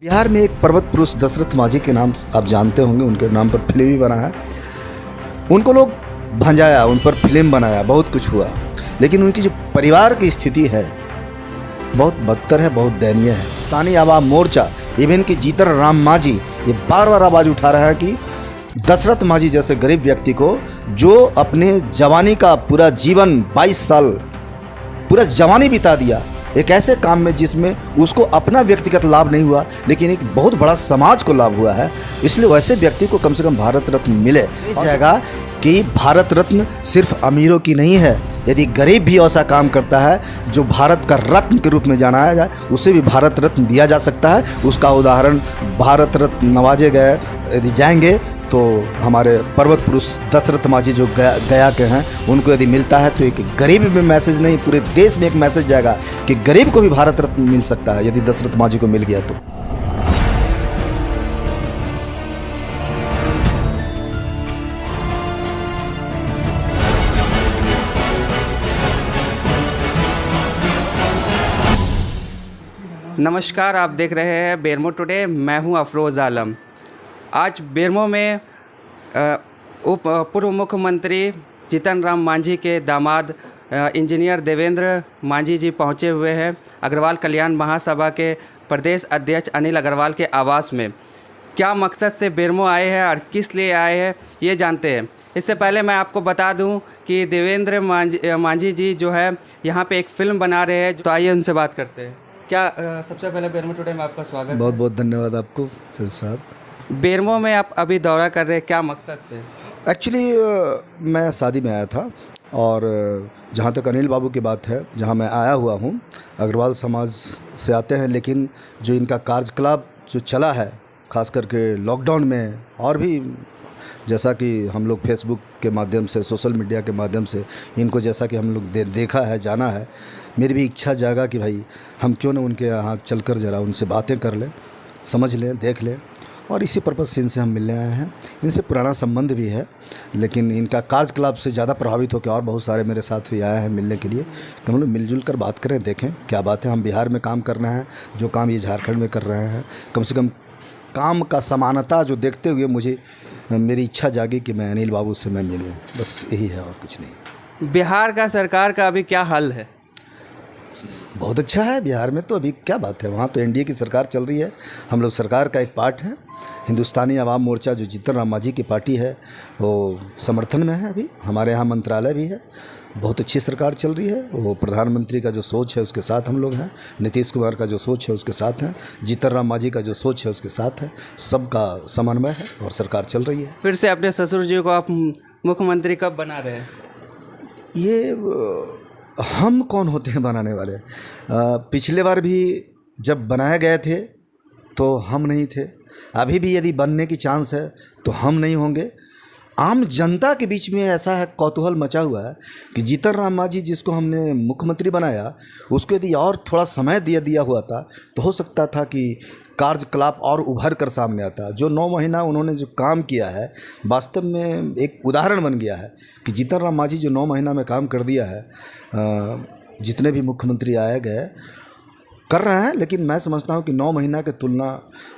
बिहार में एक पर्वत पुरुष दशरथ माझी के नाम आप जानते होंगे, उनके नाम पर फिल्म भी बना है। उनको लोग भंजाया, उन पर फिल्म बनाया, बहुत कुछ हुआ, लेकिन उनकी जो परिवार की स्थिति है बहुत बदतर है, बहुत दयनीय है। स्थानीय आवाम मोर्चा इवन कि जीतन राम माझी ये बार बार आवाज़ उठा रहा है कि दशरथ माझी जैसे गरीब व्यक्ति को, जो अपने जवानी का पूरा जीवन 22 साल पूरा जवानी बिता दिया एक ऐसे काम में जिसमें उसको अपना व्यक्तिगत लाभ नहीं हुआ, लेकिन एक बहुत बड़ा समाज को लाभ हुआ है, इसलिए वैसे व्यक्ति को कम से कम भारत रत्न मिले। इस जगह कि भारत रत्न सिर्फ अमीरों की नहीं है, यदि गरीब भी ऐसा काम करता है जो भारत का रत्न के रूप में जाना जाए, उसे भी भारत रत्न दिया जा सकता है। उसका उदाहरण भारत रत्न नवाजे गए यदि जाएंगे तो हमारे पर्वत पुरुष दशरथ माझी जो गया के हैं, उनको यदि मिलता है तो एक गरीब में मैसेज नहीं, पूरे देश में एक मैसेज जाएगा कि गरीब को भी भारत रत्न मिल सकता है यदि दशरथ माझी को मिल गया तो। नमस्कार, आप देख रहे हैं बेरमो टुडे। मैं हूं अफरोज़ आलम। आज बेरमो में पूर्व मुख्यमंत्री जीतन राम मांझी के दामाद इंजीनियर देवेंद्र मांझी जी पहुंचे हुए हैं अग्रवाल कल्याण महासभा के प्रदेश अध्यक्ष अनिल अग्रवाल के आवास में। क्या मकसद से बेरमो आए हैं और किस लिए आए हैं ये जानते हैं। इससे पहले मैं आपको बता दूं कि देवेंद्र मांझी जी जो है यहाँ पे एक फ़िल्म बना रहे हैं, तो आइए उनसे बात करते हैं। क्या सबसे पहले बेरमो टुडे में आपका स्वागत है। बहुत बहुत धन्यवाद आपको सर साहब। बेरमो में आप अभी दौरा कर रहे हैं, क्या मकसद से? एक्चुअली मैं शादी में आया था, और जहाँ तक अनिल बाबू की बात है, जहाँ मैं आया हुआ हूँ अग्रवाल समाज से आते हैं, लेकिन जो इनका कार्यकलाप जो चला है ख़ास करके लॉकडाउन में, और भी जैसा कि हम लोग फेसबुक के माध्यम से, सोशल मीडिया के माध्यम से इनको जैसा कि हम लोग देखा है, जाना है, मेरी भी इच्छा जागा कि भाई हम क्यों ना उनके यहाँ चलकर ज़रा उनसे बातें कर लें, समझ लें, देख लें, और इसी पर्पज़ से इनसे हम मिलने आए हैं। इनसे पुराना संबंध भी है, लेकिन इनका कार्यकलाप से ज़्यादा प्रभावित होकर और बहुत सारे मेरे साथ भी आए हैं मिलने के लिए कि हम लोग मिलजुल कर बात करें, देखें क्या बात है। हम बिहार में काम कर रहे हैं, जो काम ये झारखंड में कर रहे हैं, कम से कम काम का समानता जो देखते हुए मुझे मेरी इच्छा जागी कि मैं अनिल बाबू से मैं मिलूँ, बस यही है और कुछ नहीं। बिहार का सरकार का अभी क्या हाल है? बहुत अच्छा है। बिहार में तो अभी क्या बात है, वहाँ तो एनडीए की सरकार चल रही है, हम लोग सरकार का एक पार्ट है। हिंदुस्तानी आवाम मोर्चा जो जीतन राम माझी की पार्टी है वो समर्थन में है। अभी हमारे यहाँ मंत्रालय भी है, बहुत अच्छी सरकार चल रही है। वो प्रधानमंत्री का जो सोच है उसके साथ हम लोग हैं, नीतीश कुमार का जो सोच है उसके साथ हैं, जीतन राम माझी का जो सोच है उसके साथ है, सबका समन्वय है और सरकार चल रही है। फिर से अपने ससुर जी को आप मुख्यमंत्री कब बना रहे हैं? ये हम कौन होते हैं बनाने वाले? पिछले बार भी जब बनाए गए थे तो हम नहीं थे, अभी भी यदि बनने की चांस है तो हम नहीं होंगे। आम जनता के बीच में ऐसा है कौतूहल मचा हुआ है कि जीतन राम माझी जिसको हमने मुख्यमंत्री बनाया, उसको यदि और थोड़ा समय दिया हुआ था तो हो सकता था कि कार्यकलाप और उभर कर सामने आता। जो 9 महीना उन्होंने जो काम किया है, वास्तव में एक उदाहरण बन गया है कि जीतन राम माझी जो 9 महीना में काम कर दिया है, जितने भी मुख्यमंत्री आए गए कर रहे हैं, लेकिन मैं समझता हूं कि 9 महीना की तुलना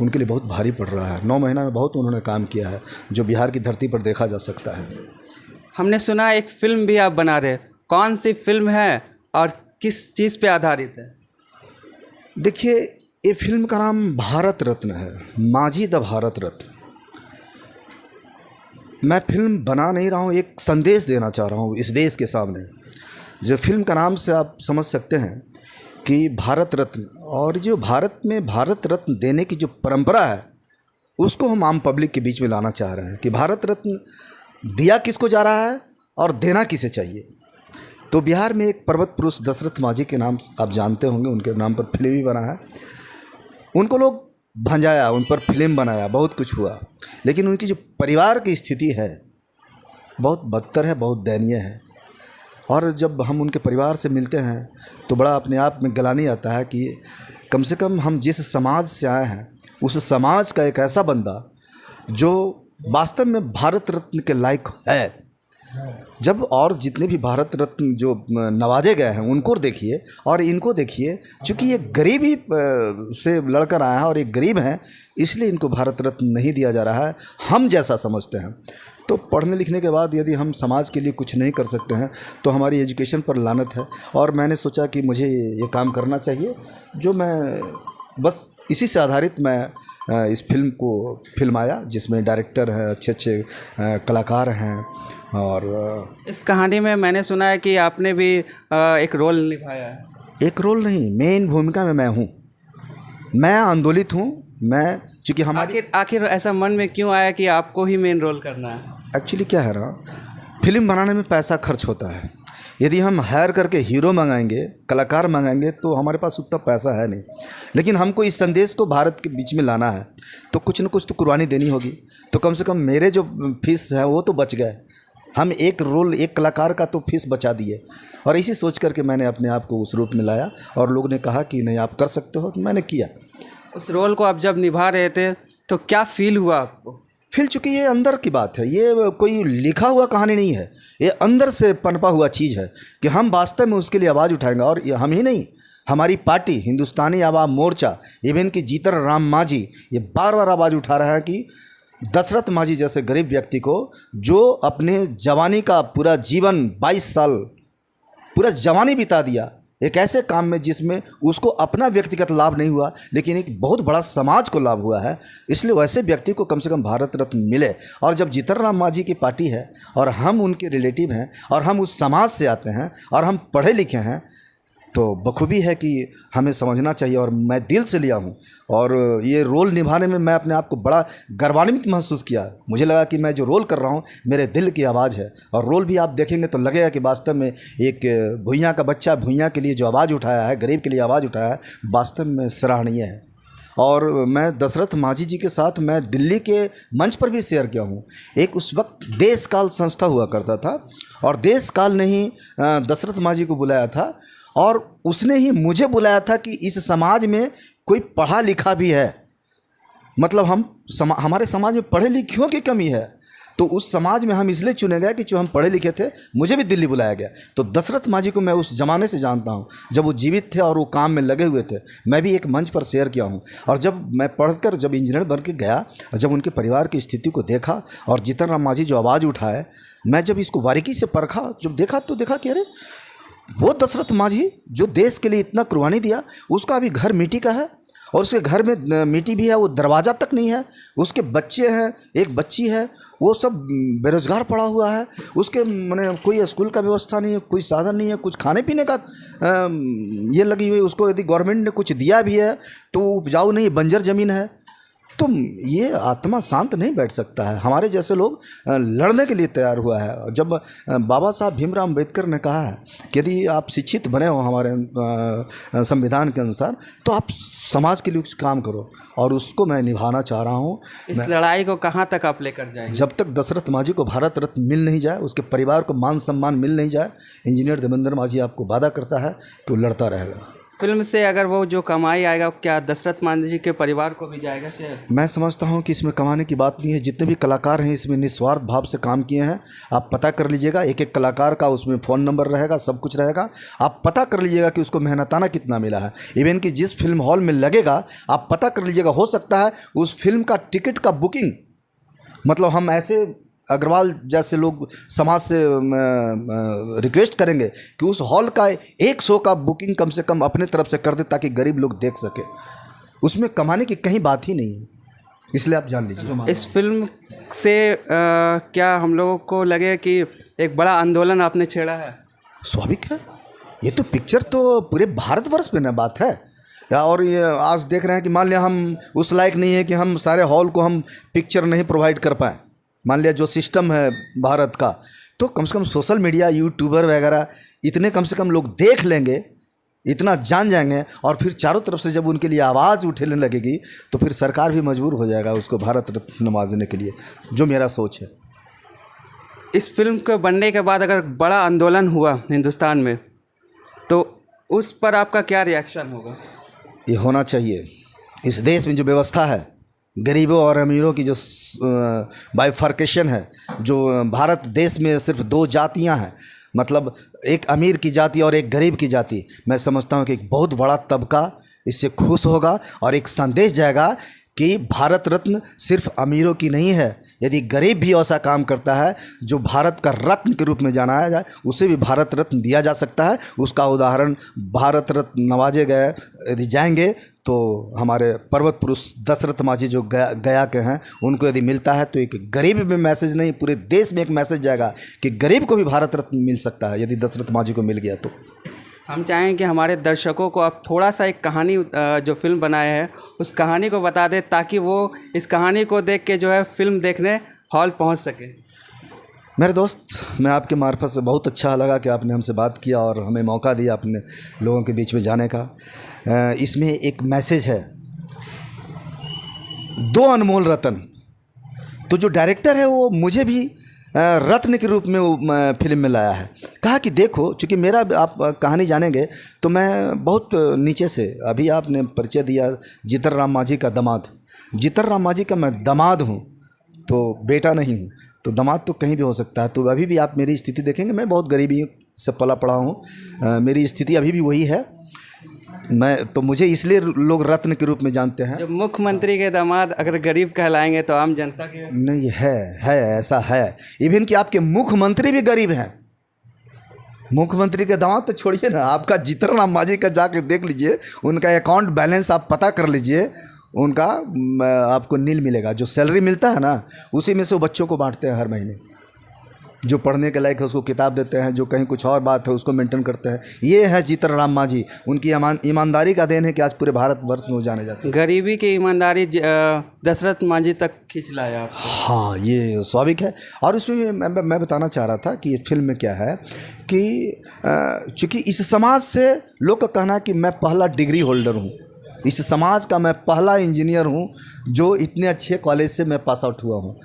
उनके लिए बहुत भारी पड़ रहा है। 9 महीना में बहुत उन्होंने काम किया है जो बिहार की धरती पर देखा जा सकता है। हमने सुना एक फ़िल्म भी आप बना रहे हैं, कौन सी फिल्म है और किस चीज़ पे आधारित है? देखिए, ये फिल्म का नाम भारत रत्न है, माझी द भारत रत्न। मैं फिल्म बना नहीं रहा हूँ, एक संदेश देना चाह रहा हूँ इस देश के सामने। जो फिल्म का नाम से आप समझ सकते हैं कि भारत रत्न, और जो भारत में भारत रत्न देने की जो परंपरा है उसको हम आम पब्लिक के बीच में लाना चाह रहे हैं कि भारत रत्न दिया किसको जा रहा है और देना किसे चाहिए। तो बिहार में एक पर्वत पुरुष दशरथ माझी के नाम आप जानते होंगे, उनके नाम पर फिल्म भी बना है। उनको लोग भंजाया, उन पर फिल्म बनाया, बहुत कुछ हुआ, लेकिन उनकी जो परिवार की स्थिति है बहुत बदतर है, बहुत दयनीय है। और जब हम उनके परिवार से मिलते हैं तो बड़ा अपने आप में गिलानी आता है कि कम से कम हम जिस समाज से आए हैं उस समाज का एक ऐसा बंदा जो वास्तव में भारत रत्न के लायक है, जब और जितने भी भारत रत्न जो नवाजे गए हैं उनको देखिए और इनको देखिए, चूँकि ये गरीबी से लड़कर आया है और ये गरीब हैं इसलिए इनको भारत रत्न नहीं दिया जा रहा है, हम जैसा समझते हैं। तो पढ़ने लिखने के बाद यदि हम समाज के लिए कुछ नहीं कर सकते हैं तो हमारी एजुकेशन पर लानत है। और मैंने सोचा कि मुझे ये काम करना चाहिए, जो मैं बस इसी से आधारित मैं इस फिल्म को फिल्माया, जिसमें डायरेक्टर हैं, अच्छे अच्छे कलाकार हैं। और इस कहानी में मैंने सुना है कि आपने भी एक रोल निभाया है। एक रोल नहीं, मेन भूमिका में मैं हूँ। मैं आंदोलित हूँ। मैं चूँकि हमारी आखिर ऐसा मन में क्यों आया कि आपको ही मेन रोल करना है? एक्चुअली क्या है ना, फिल्म बनाने में पैसा खर्च होता है। यदि हम हायर करके हीरो मंगाएंगे, कलाकार मंगाएंगे, तो हमारे पास उतना पैसा है नहीं। लेकिन हमको इस संदेश को भारत के बीच में लाना है तो कुछ न कुछ तो कुर्बानी देनी होगी। तो कम से कम मेरे जो फीस है वो तो बच गए। हम एक रोल, एक कलाकार का तो फीस बचा दिए। और इसी सोच करके मैंने अपने आप को उस रूप में लाया और लोगों ने कहा कि नहीं आप कर सकते हो, तो मैंने किया। उस रोल को आप जब निभा रहे थे तो क्या फील हुआ आपको? फील, चूँकि ये अंदर की बात है, ये कोई लिखा हुआ कहानी नहीं है, ये अंदर से पनपा हुआ चीज़ है कि हम वास्तव में उसके लिए आवाज़ उठाएंगे। और ये हम ही नहीं, हमारी पार्टी हिंदुस्तानी आवाम मोर्चा, इवन कि जीतन राम मांझी ये बार बार आवाज़ उठा रहा है कि दशरथ मांझी जैसे गरीब व्यक्ति को, जो अपने जवानी का पूरा जीवन 22 साल पूरा जवानी बिता दिया एक ऐसे काम में जिसमें उसको अपना व्यक्तिगत लाभ नहीं हुआ लेकिन एक बहुत बड़ा समाज को लाभ हुआ है, इसलिए वैसे व्यक्ति को कम से कम भारत रत्न मिले। और जब जीतन राम मांझी की पार्टी है और हम उनके रिलेटिव हैं और हम उस समाज से आते हैं और हम पढ़े लिखे हैं, तो बखूबी है कि हमें समझना चाहिए। और मैं दिल से लिया हूँ और ये रोल निभाने में मैं अपने आप को बड़ा गर्वान्वित महसूस किया। मुझे लगा कि मैं जो रोल कर रहा हूँ मेरे दिल की आवाज़ है। और रोल भी आप देखेंगे तो लगेगा कि वास्तव में एक भुइयाँ का बच्चा भुइयाँ के लिए जो आवाज़ उठाया है, गरीब के लिए आवाज़ उठाया है, वास्तव में सराहनीय है। और मैं दशरथ मांझी जी के साथ मैं दिल्ली के मंच पर भी शेयर किया हूँ। एक उस वक्त देश काल संस्था हुआ करता था और देश काल ने ही दशरथ मांझी को बुलाया था और उसने ही मुझे बुलाया था कि इस समाज में कोई पढ़ा लिखा भी है, मतलब हमारे समाज में पढ़े लिखियों की कमी है, तो उस समाज में हम इसलिए चुने गए कि जो हम पढ़े लिखे थे। मुझे भी दिल्ली बुलाया गया। तो दशरथ मांझी को मैं उस ज़माने से जानता हूँ जब वो जीवित थे और वो काम में लगे हुए थे। मैं भी एक मंच पर शेयर किया हूँ। और जब मैं पढ़कर जब इंजीनियर बन के गया, जब उनके परिवार की स्थिति को देखा और जीतन राम मांझी जो आवाज़ उठाए, मैं जब इसको बारीकी से परखा, जब देखा तो देखा कि अरे वो दशरथ मांझी जो देश के लिए इतना कुर्बानी दिया, उसका अभी घर मिट्टी का है और उसके घर में मिट्टी भी है, वो दरवाज़ा तक नहीं है, उसके बच्चे हैं, एक बच्ची है, वो सब बेरोज़गार पड़ा हुआ है, उसके मैंने कोई स्कूल का व्यवस्था नहीं है, कोई साधन नहीं है, कुछ खाने पीने का ये लगी हुई। उसको यदि गवर्नमेंट ने कुछ दिया भी है तो उपजाऊ नहीं, बंजर ज़मीन है। तो ये आत्मा शांत नहीं बैठ सकता है। हमारे जैसे लोग लड़ने के लिए तैयार हुआ है। जब बाबा साहब भीमराव अम्बेडकर ने कहा है कि यदि आप शिक्षित बने हो हमारे संविधान के अनुसार, तो आप समाज के लिए कुछ काम करो, और उसको मैं निभाना चाह रहा हूँ। इस लड़ाई को कहाँ तक आप लेकर जाएंगे? जब तक दशरथ मांझी को भारत रत्न मिल नहीं जाए, उसके परिवार को मान सम्मान मिल नहीं जाए, इंजीनियर देवेंद्र मांझी आपको वादा करता है कि वो लड़ता रहेगा। फिल्म से अगर वो जो कमाई आएगा क्या दशरथ मांझी के परिवार को भी जाएगा? मैं समझता हूं कि इसमें कमाने की बात नहीं है। जितने भी कलाकार हैं इसमें निस्वार्थ भाव से काम किए हैं। आप पता कर लीजिएगा, एक एक कलाकार का उसमें फ़ोन नंबर रहेगा, सब कुछ रहेगा। आप पता कर लीजिएगा कि उसको मेहनताना कितना मिला है। इवन कि जिस फिल्म हॉल में लगेगा आप पता कर लीजिएगा, हो सकता है उस फिल्म का टिकट का बुकिंग, मतलब हम ऐसे अग्रवाल जैसे लोग समाज से रिक्वेस्ट करेंगे कि उस हॉल का एक शो का बुकिंग कम से कम अपने तरफ से कर दे ताकि गरीब लोग देख सके। उसमें कमाने की कहीं बात ही नहीं है, इसलिए आप जान लीजिए। इस फिल्म से क्या हम लोगों को लगे कि एक बड़ा आंदोलन आपने छेड़ा है? स्वाभाविक है, ये तो पिक्चर तो पूरे भारतवर्ष में ना बात है। और ये आज देख रहे हैं कि मान लिया हम उस लायक नहीं है कि हम सारे हॉल को हम पिक्चर नहीं प्रोवाइड कर पाएँ। मान लिया जो सिस्टम है भारत का, तो कम से कम सोशल मीडिया, यूट्यूबर वगैरह इतने कम से कम लोग देख लेंगे, इतना जान जाएंगे, और फिर चारों तरफ से जब उनके लिए आवाज़ उठने लगेगी तो फिर सरकार भी मजबूर हो जाएगा उसको भारत रत्न से नवाजने के लिए, जो मेरा सोच है। इस फिल्म के बनने के बाद अगर बड़ा आंदोलन हुआ हिंदुस्तान में तो उस पर आपका क्या रिएक्शन होगा? ये होना चाहिए। इस देश में जो व्यवस्था है गरीबों और अमीरों की जो बाइफर्केशन है, जो भारत देश में सिर्फ दो जातियां हैं, मतलब एक अमीर की जाति और एक गरीब की जाति, मैं समझता हूं कि एक बहुत बड़ा तबका इससे खुश होगा और एक संदेश जाएगा कि भारत रत्न सिर्फ अमीरों की नहीं है। यदि गरीब भी ऐसा काम करता है जो भारत का रत्न के रूप में जाना जाए, उसे भी भारत रत्न दिया जा सकता है। उसका उदाहरण भारत रत्न नवाजे गए यदि जाएंगे तो हमारे पर्वत पुरुष दशरथ माझी जो गया के हैं, उनको यदि मिलता है तो एक गरीब में मैसेज नहीं, पूरे देश में एक मैसेज जाएगा कि गरीब को भी भारत रत्न मिल सकता है यदि दशरथ माझी को मिल गया तो। हम चाहें कि हमारे दर्शकों को आप थोड़ा सा एक कहानी जो फिल्म बनाए हैं उस कहानी को बता दें, ताकि वो इस कहानी को देख के जो है फिल्म देखने हॉल पहुंच सके। मेरे दोस्त, मैं आपके मार्फत से बहुत अच्छा लगा कि आपने हमसे बात किया और हमें मौका दिया अपने लोगों के बीच में जाने का। इसमें एक मैसेज है, दो अनमोल रत्न। तो जो डायरेक्टर है वो मुझे भी रत्न के रूप में वो फिल्म में लाया है। कहा कि देखो, चूँकि मेरा आप कहानी जानेंगे तो मैं बहुत नीचे से, अभी आपने परिचय दिया जीतन राम मांझी का दामाद। जीतन राम मांझी का मैं दामाद हूँ, तो बेटा नहीं हूँ, तो दामाद तो कहीं भी हो सकता है। तो अभी भी आप मेरी स्थिति देखेंगे, मैं बहुत गरीबी से पला पड़ा हूँ, मेरी स्थिति अभी भी वही है। मैं तो मुझे इसलिए लोग रत्न के रूप में जानते हैं। जब मुख्यमंत्री के दामाद अगर गरीब कहलाएंगे तो आम जनता के नहीं है ऐसा है। इवन कि आपके मुख्यमंत्री भी गरीब हैं। मुख्यमंत्री के दामाद तो छोड़िए ना, आपका जीतन राम मांझी का जाके देख लीजिए, उनका अकाउंट बैलेंस आप पता कर लीजिए, उनका आपको नील मिलेगा। जो सैलरी मिलता है ना, उसी में से वो बच्चों को बांटते हैं हर महीने। जो पढ़ने के लायक है उसको किताब देते हैं, जो कहीं कुछ और बात है उसको मेंटेन करते हैं। ये है जीतन राम मांझी। उनकी ईमानदारी का देन है कि आज पूरे भारतवर्ष में वो जाने जाते हैं। गरीबी की ईमानदारी दशरथ मांझी तक खींच लाया आपको। हाँ, ये स्वाभाविक है। और उसमें मैं बताना चाह रहा था कि ये फिल्म में क्या है कि चूँकि इस समाज से लोग का कहना है कि मैं पहला डिग्री होल्डर हूँ, इस समाज का मैं पहला इंजीनियर हूँ जो इतने अच्छे कॉलेज से मैं पास आउट हुआ हूँ।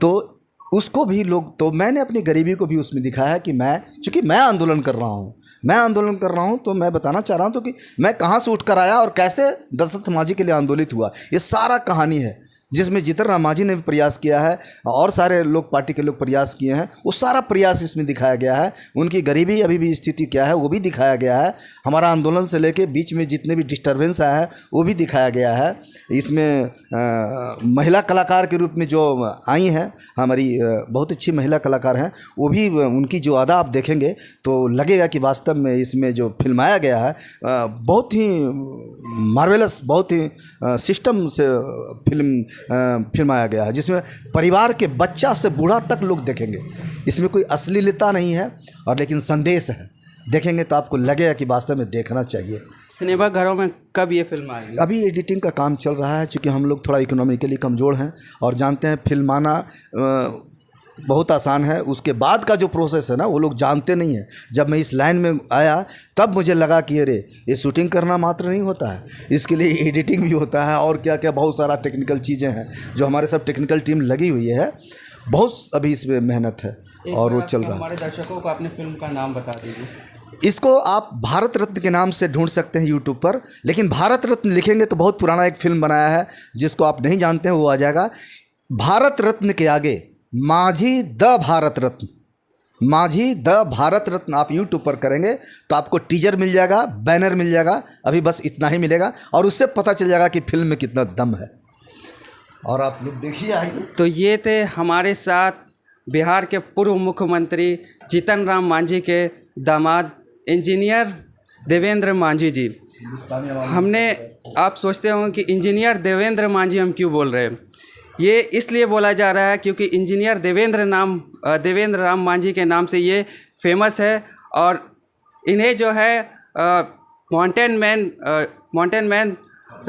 तो उसको भी लोग, तो मैंने अपनी गरीबी को भी उसमें दिखाया कि मैं, चूँकि मैं आंदोलन कर रहा हूँ, तो मैं बताना चाह रहा हूँ तो कि मैं कहाँ से उठ कर आया और कैसे दशरथ माझी के लिए आंदोलित हुआ। ये सारा कहानी है जिसमें जीतन राम मांझी ने भी प्रयास किया है और सारे लोग, पार्टी के लोग प्रयास किए हैं। वो सारा प्रयास इसमें दिखाया गया है। उनकी गरीबी अभी भी स्थिति क्या है वो भी दिखाया गया है। हमारा आंदोलन से लेके बीच में जितने भी डिस्टर्बेंस आया है वो भी दिखाया गया है। इसमें महिला कलाकार के रूप में जो आई हैं, हमारी बहुत अच्छी महिला कलाकार हैं, वो भी, उनकी जो अदा आप देखेंगे तो लगेगा कि वास्तव में इसमें जो फिल्माया गया है बहुत ही मार्वेलस, बहुत ही सिस्टम से फिल्माया गया है, जिसमें परिवार के बच्चा से बूढ़ा तक लोग देखेंगे। इसमें कोई अश्लीलता नहीं है और लेकिन संदेश है। देखेंगे तो आपको लगेगा कि वास्तव में देखना चाहिए। सिनेमा घरों में कब ये फिल्म आएगी? अभी एडिटिंग का काम चल रहा है, क्योंकि हम लोग थोड़ा इकोनॉमिकली कमज़ोर हैं और जानते हैं फिल्माना बहुत आसान है, उसके बाद का जो प्रोसेस है ना वो लोग जानते नहीं हैं। जब मैं इस लाइन में आया तब मुझे लगा कि अरे ये शूटिंग करना मात्र नहीं होता है, इसके लिए एडिटिंग भी होता है और क्या क्या बहुत सारा टेक्निकल चीज़ें हैं जो हमारे सब टेक्निकल टीम लगी हुई है। बहुत अभी इसमें मेहनत है और वो चल रहा है। हमारे दर्शकों को अपनी फिल्म का नाम बता दीजिए। इसको आप भारत रत्न के नाम से ढूंढ सकते हैं यूट्यूब पर, लेकिन भारत रत्न लिखेंगे तो बहुत पुराना एक फिल्म बनाया है जिसको आप नहीं जानते हैं, वो आ जाएगा। भारत रत्न के आगे मांझी द भारत रत्न, मांझी द भारत रत्न आप यूट्यूब पर करेंगे तो आपको टीजर मिल जाएगा, बैनर मिल जाएगा। अभी बस इतना ही मिलेगा और उससे पता चल जाएगा कि फिल्म में कितना दम है। और आप लोग देखिए आइए। तो ये थे हमारे साथ बिहार के पूर्व मुख्यमंत्री जीतन राम मांझी के दामाद इंजीनियर देवेंद्र मांझी जी। हमने, आप सोचते होंगे कि इंजीनियर देवेंद्र मांझी हम क्यों बोल रहे हैं। ये इसलिए बोला जा रहा है क्योंकि इंजीनियर देवेंद्र राम मांझी के नाम से ये फेमस है और इन्हें जो है माउंटेन मैन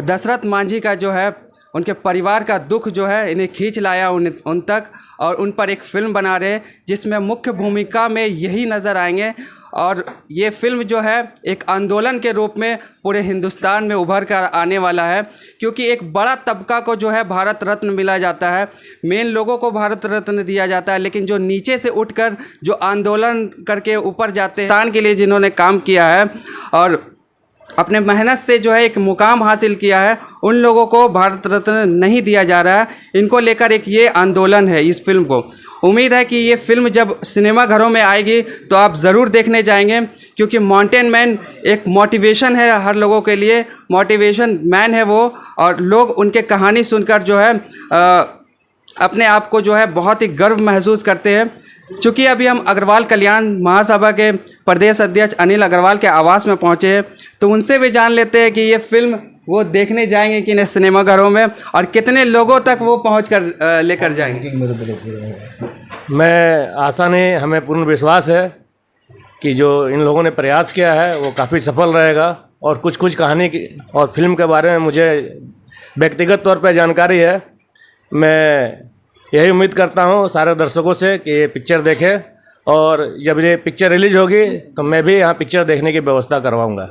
दशरथ मांझी का जो है, उनके परिवार का दुख जो है इन्हें खींच लाया उन तक, और उन पर एक फ़िल्म बना रहे जिसमें मुख्य भूमिका में यही नज़र आएंगे। और ये फिल्म जो है एक आंदोलन के रूप में पूरे हिंदुस्तान में उभर कर आने वाला है, क्योंकि एक बड़ा तबका को जो है भारत रत्न मिला जाता है, मेन लोगों को भारत रत्न दिया जाता है, लेकिन जो नीचे से उठकर जो आंदोलन करके ऊपर जाते हैं, हिंदुस्तान के लिए जिन्होंने काम किया है और अपने मेहनत से जो है एक मुकाम हासिल किया है, उन लोगों को भारत रत्न नहीं दिया जा रहा है। इनको लेकर एक ये आंदोलन है इस फिल्म को। उम्मीद है कि ये फिल्म जब सिनेमा घरों में आएगी तो आप ज़रूर देखने जाएंगे, क्योंकि माउंटेन मैन एक मोटिवेशन है हर लोगों के लिए, मोटिवेशन मैन है वो, और लोग उनके कहानी सुनकर जो है अपने आप को जो है बहुत ही गर्व महसूस करते हैं। चूँकि अभी हम अग्रवाल कल्याण महासभा के प्रदेश अध्यक्ष अनिल अग्रवाल के आवास में पहुँचे हैं, तो उनसे भी जान लेते हैं कि ये फिल्म वो देखने जाएंगे कि नहीं सिनेमा घरों में, और कितने लोगों तक वो पहुँच कर लेकर जाएंगे। मैं आशा नहीं, हमें पूर्ण विश्वास है कि जो इन लोगों ने प्रयास किया है वो काफ़ी सफल रहेगा। और कुछ कहानी की और फिल्म के बारे में मुझे व्यक्तिगत तौर पर जानकारी है। मैं यही उम्मीद करता हूँ सारे दर्शकों से कि ये पिक्चर देखें, और जब ये पिक्चर रिलीज होगी तो मैं भी यहाँ पिक्चर देखने की व्यवस्था करवाऊँगा।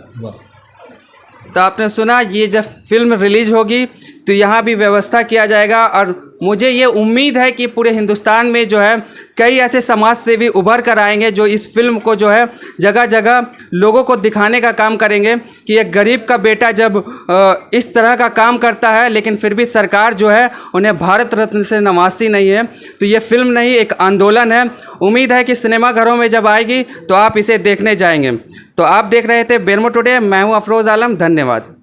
तो आपने सुना, ये जब फिल्म रिलीज होगी तो यहाँ भी व्यवस्था किया जाएगा, और मुझे ये उम्मीद है कि पूरे हिंदुस्तान में जो है कई ऐसे समाज सेवी उभर कर आएंगे जो इस फिल्म को जो है जगह जगह लोगों को दिखाने का काम करेंगे कि एक गरीब का बेटा जब इस तरह का काम करता है, लेकिन फिर भी सरकार जो है उन्हें भारत रत्न से नवाजती नहीं है। तो ये फिल्म नहीं, एक आंदोलन है। उम्मीद है कि सिनेमा घरों में जब आएगी तो आप इसे देखने जाएंगे। तो आप देख रहे थे बेरमो टुडे, मैं हूँ अफरोज़ आलम, धन्यवाद।